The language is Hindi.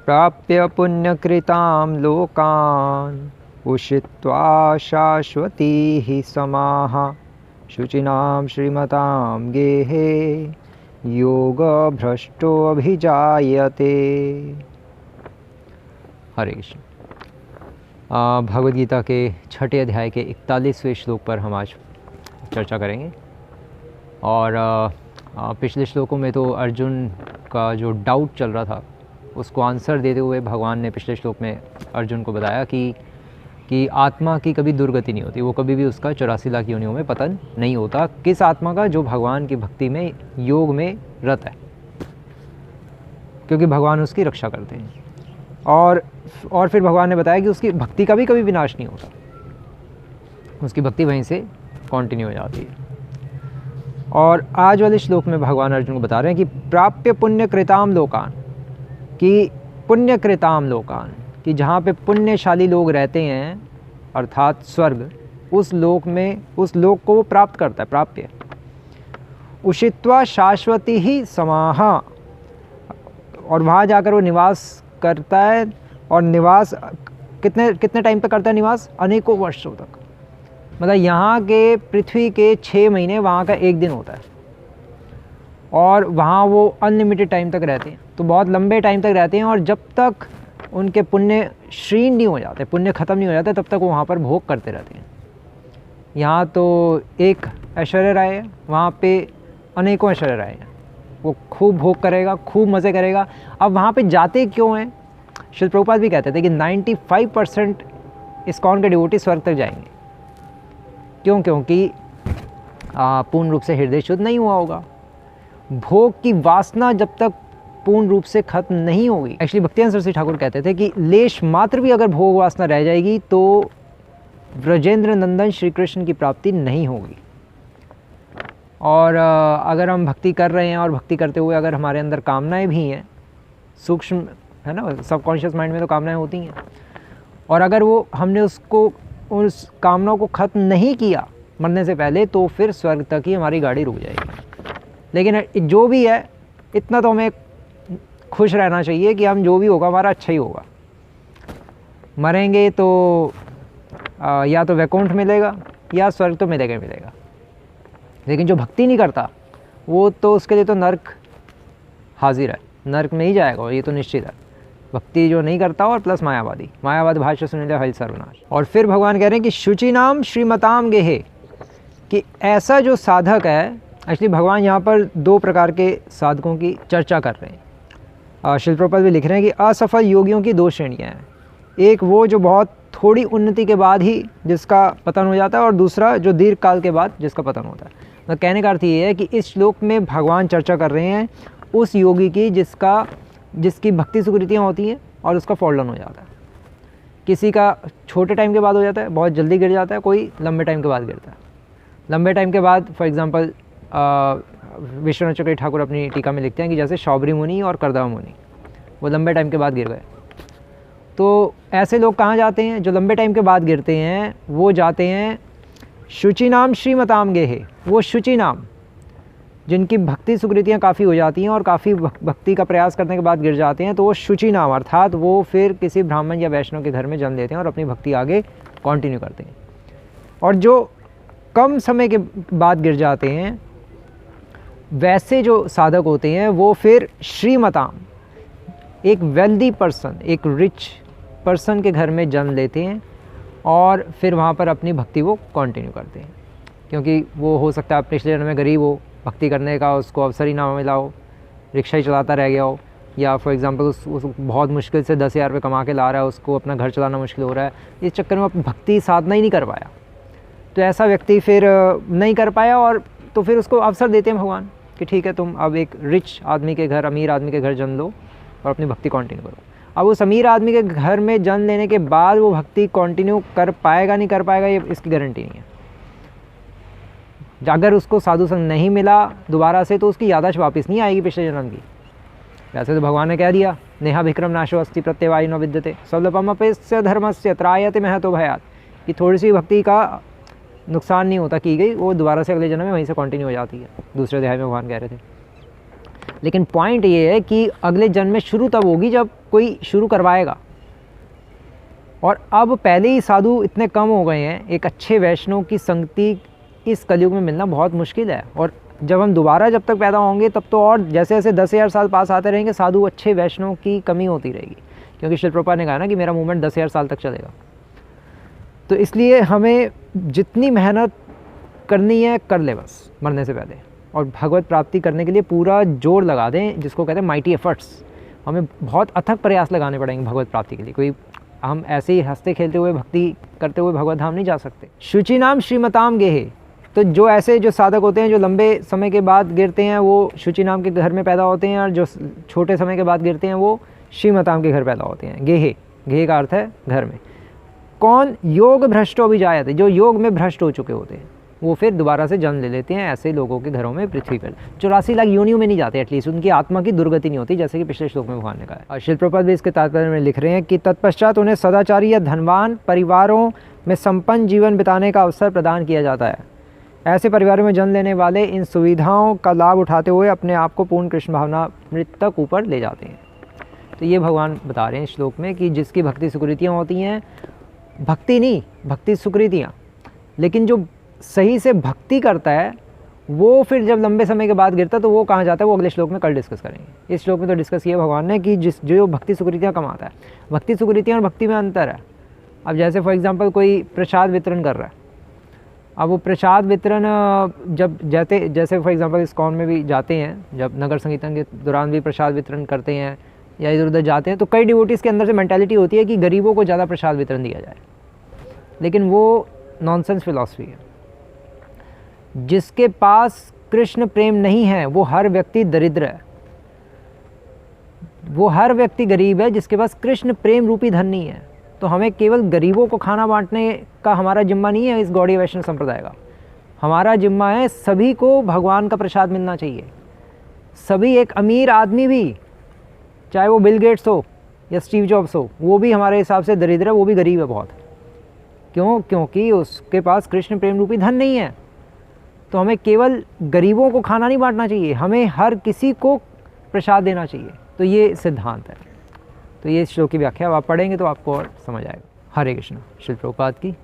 प्राप्य पुण्यकृतां लोकान् उषित्वा शाश्वती समाः शुचिनां श्रीमतां गेहे योगभ्रष्टोऽभिजायते। हरे कृष्ण। भगवद गीता के छठे अध्याय के 41वें श्लोक पर हम आज चर्चा करेंगे। और पिछले श्लोकों में तो अर्जुन का जो डाउट चल रहा था उसको आंसर देते हुए भगवान ने पिछले श्लोक में अर्जुन को बताया कि आत्मा की कभी दुर्गति नहीं होती, वो कभी भी उसका 84 लाख योनियों में पतन नहीं होता। किस आत्मा का? जो भगवान की भक्ति में, योग में रत है, क्योंकि भगवान उसकी रक्षा करते हैं। और फिर भगवान ने बताया कि उसकी भक्ति का भी कभी विनाश नहीं होता, उसकी भक्ति वहीं से कंटिन्यू हो जाती है। और आज वाले श्लोक में भगवान अर्जुन को बता रहे हैं कि प्राप्य पुण्यकृताम लोकान, कि पुण्यकृताम लोकान, कि जहाँ पे पुण्यशाली लोग रहते हैं अर्थात स्वर्ग, उस लोक में, उस लोक को वो प्राप्त करता है। प्राप्य उषित्वा शाश्वती ही समाह, और वहाँ जाकर वो निवास करता है। और निवास कितने टाइम तक करता है? निवास अनेकों वर्षों तक। मतलब यहाँ के पृथ्वी के 6 महीने, वहाँ का 1 दिन होता है। और वहाँ वो अनलिमिटेड टाइम तक रहते हैं, तो बहुत लंबे टाइम तक रहते हैं। और जब तक उनके पुण्य क्षीण नहीं हो जाते, पुण्य ख़त्म नहीं हो जाते, तब तक वो वहाँ पर भोग करते रहते हैं। यहाँ तो एक ऐश्वर्य राय है, वहाँ पे अनेकों ऐश्वर्य राय हैं। वो खूब भोग करेगा, खूब मज़े करेगा। अब वहाँ पे जाते क्यों हैं? श्रील प्रभुपाद भी कहते थे कि 95% इस्कॉन के डिवोटी स्वर्ग तक जाएंगे। क्यों? क्योंकि पूर्ण रूप से हृदय शुद्ध नहीं हुआ होगा। भोग की वासना जब तक पूर्ण रूप से खत्म नहीं होगी, एक्चुअली भक्तियानंद सरस्वती ठाकुर कहते थे कि लेश मात्र भी अगर भोग वासना रह जाएगी तो ब्रजेंद्र नंदन श्री कृष्ण की प्राप्ति नहीं होगी। और अगर हम भक्ति कर रहे हैं और भक्ति करते हुए अगर हमारे अंदर कामनाएं भी हैं, सूक्ष्म है ना, सबकॉन्शियस माइंड में तो कामनाएं होती हैं, और अगर वो हमने उस कामनाओं को ख़त्म नहीं किया मरने से पहले, तो फिर स्वर्ग तक ही हमारी गाड़ी रुक जाएगी। लेकिन जो भी है, इतना तो हमें खुश रहना चाहिए कि हम जो भी होगा हमारा अच्छा ही होगा। मरेंगे तो या तो वैकुंठ मिलेगा या स्वर्ग तो मिलेगा ही मिलेगा। लेकिन जो भक्ति नहीं करता वो तो, उसके लिए तो नर्क हाजिर है, नर्क में ही जाएगा, ये तो निश्चित है। भक्ति जो नहीं करता और प्लस मायावादी भाष्य सुन लिया हल सर्वनाश। और फिर भगवान कह रहे हैं कि शुचिनाम श्रीमताम गेहे, कि ऐसा जो साधक है, एक्चुअली भगवान यहाँ पर 2 प्रकार के साधकों की चर्चा कर रहे हैं। श्रील प्रभुपाद भी लिख रहे हैं कि असफल योगियों की 2 श्रेणियाँ हैं। एक वो जो बहुत थोड़ी उन्नति के बाद ही जिसका पतन हो जाता है, और दूसरा जो दीर्घ काल के बाद जिसका पतन होता है। तो कहने का अर्थ ये है कि इस श्लोक में भगवान चर्चा कर रहे हैं उस योगी की जिसकी भक्ति सुकृतियाँ होती हैं और उसका फॉल डाउन हो जाता है। किसी का छोटे टाइम के बाद हो जाता है, बहुत जल्दी गिर जाता है, कोई लंबे टाइम के बाद गिरता है। लंबे टाइम के बाद फॉर एग्जांपल विश्वनाथ चक्रवर्ती ठाकुर अपनी टीका में लिखते हैं कि जैसे शौबरी मुनि और करदम मुनि, वो लंबे टाइम के बाद गिर गए। तो ऐसे लोग कहाँ जाते हैं? जो लंबे टाइम के बाद गिरते हैं वो जाते हैं शुचि नाम श्रीमताम गेहे। वो शुचि नाम, जिनकी भक्ति सुकृतियाँ काफ़ी हो जाती हैं और काफ़ी भक्ति का प्रयास करने के बाद गिर जाते हैं, तो वो शुचि नाम, अर्थात वो फिर किसी ब्राह्मण या वैष्णव के घर में जन्म लेते हैं और अपनी भक्ति आगे कंटिन्यू करते हैं। और जो कम समय के बाद गिर जाते हैं, वैसे जो साधक होते हैं वो फिर श्रीमताम, एक वेल्दी पर्सन, एक रिच पर्सन के घर में जन्म लेते हैं और फिर वहाँ पर अपनी भक्ति वो कंटिन्यू करते हैं। क्योंकि वो हो सकता है पिछले जन्म में गरीब हो, भक्ति करने का उसको अवसर ही ना मिला हो, रिक्शा ही चलाता रह गया हो, या फॉर एग्जांपल उस बहुत मुश्किल से 10,000 रुपये कमा के ला रहा है, उसको अपना घर चलाना मुश्किल हो रहा है, इस चक्कर में अपनी भक्ति साधना ही नहीं कर पाया। तो ऐसा व्यक्ति फिर नहीं कर पाया, और तो फिर उसको अवसर देते हैं भगवान कि ठीक है, तुम अब एक रिच आदमी के घर, अमीर आदमी के घर जन्म लो और अपनी भक्ति कंटिन्यू करो। अब उस अमीर आदमी के घर में जन्म लेने के बाद वो भक्ति कंटिन्यू कर पाएगा नहीं कर पाएगा, ये इसकी गारंटी नहीं है। अगर उसको साधु संग नहीं मिला दोबारा से, तो उसकी याददाश्त वापस नहीं आएगी पिछले जन्म की। वैसे तो भगवान ने कह दिया, नेहा विक्रम नाशो अस्ति प्रत्यवायु न विद्यते स्वल्पमप्यस्य धर्मस्य त्रायते महतो भयात्, कि थोड़ी सी भक्ति का नुकसान नहीं होता की गई, वो दोबारा से अगले जन्म में वहीं से कंटिन्यू हो जाती है। दूसरे अध्याय में भगवान कह रहे थे। लेकिन पॉइंट ये है कि अगले जन्म में शुरू तब होगी जब कोई शुरू करवाएगा। और अब पहले ही साधु इतने कम हो गए हैं, एक अच्छे वैष्णव की संगति इस कलयुग में मिलना बहुत मुश्किल है। और जब हम दोबारा जब तक पैदा होंगे तब तो और जैसे जैसे 10,000 साल पास आते रहेंगे, साधु अच्छे वैष्णव की कमी होती रहेगी, क्योंकि शिल प्रभुपाद ने कहा ना कि मेरा मूवमेंट 10,000 साल तक चलेगा। तो इसलिए हमें जितनी मेहनत करनी है कर ले बस मरने से पहले, और भगवत प्राप्ति करने के लिए पूरा जोर लगा दें, जिसको कहते हैं माइटी एफर्ट्स। हमें बहुत अथक प्रयास लगाने पड़ेंगे भगवत प्राप्ति के लिए। कोई हम ऐसे ही हंसते खेलते हुए भक्ति करते हुए भगवत धाम नहीं जा सकते। शुचि नाम श्रीमताम गेहे, तो जो ऐसे जो साधक होते हैं जो लंबे समय के बाद गिरते हैं वो शुचि नाम के घर में पैदा होते हैं, और जो छोटे समय के बाद गिरते हैं वो श्रीमताम के घर पैदा होते हैं। गेहे, गेहे का अर्थ है घर में। कौन योग भ्रष्टो भी जायते, जो योग में भ्रष्ट हो चुके होते हैं वो फिर दोबारा से जन्म ले लेते हैं। ऐसे लोगों के घरों में पृथ्वी पर 84 लाख योनियों में नहीं जाते, एटलीस्ट उनकी आत्मा की दुर्गति नहीं होती, जैसे कि पिछले श्लोक में भगवान ने कहा है। और शिल प्रभुपाद भी इसके तात्पर्य में लिख रहे हैं कि तत्पश्चात उन्हें सदाचारी या धनवान परिवारों में संपन्न जीवन बिताने का अवसर प्रदान किया जाता है। ऐसे परिवारों में जन्म लेने वाले इन सुविधाओं का लाभ उठाते हुए अपने आप को पूर्ण कृष्ण भावना मृत तक ऊपर ले जाते हैं। तो ये भगवान बता रहे हैं श्लोक में कि जिसकी भक्ति सुकृतियाँ होती हैं, भक्ति नहीं, भक्ति सुकृतियाँ, लेकिन जो सही से भक्ति करता है वो फिर जब लंबे समय के बाद गिरता है तो वो कहाँ जाता है, वो अगले श्लोक में कल डिस्कस करेंगे। इस श्लोक में तो डिस्कस किया भगवान ने कि जो भक्ति सुकृतियाँ कमाता है। भक्ति सुकृतियाँ और भक्ति में अंतर है। अब जैसे फॉर एग्जांपल कोई प्रसाद वितरण कर रहा है, अब वो प्रसाद वितरण जब जैसे फॉर एग्जांपल इस्कॉन में भी जाते हैं, जब नगर संकीर्तन के दौरान भी प्रसाद वितरण करते हैं या इधर उधर जाते हैं, तो कई डिवोटीज़ के अंदर से मेंटालिटी होती है कि गरीबों को ज़्यादा प्रसाद वितरण दिया जाए, लेकिन वो नॉनसेंस फिलॉसफी है। जिसके पास कृष्ण प्रेम नहीं है वो हर व्यक्ति दरिद्र है, वो हर व्यक्ति गरीब है जिसके पास कृष्ण प्रेम रूपी धन नहीं है। तो हमें केवल गरीबों को खाना बांटने का हमारा जिम्मा नहीं है इस गौड़ीय वैष्णव संप्रदाय का। हमारा जिम्मा है सभी को भगवान का प्रसाद मिलना चाहिए। सभी, एक अमीर आदमी भी, चाहे वो बिल गेट्स हो या स्टीव जॉब्स हो, वो भी हमारे हिसाब से दरिद्र है, वो भी गरीब है बहुत। क्यों? क्योंकि उसके पास कृष्ण प्रेम रूपी धन नहीं है। तो हमें केवल गरीबों को खाना नहीं बांटना चाहिए, हमें हर किसी को प्रसाद देना चाहिए। तो ये सिद्धांत है। तो ये श्लोक की व्याख्या आप पढ़ेंगे तो आपको और समझ आएगा। हरे कृष्ण। श्रील प्रभुपाद की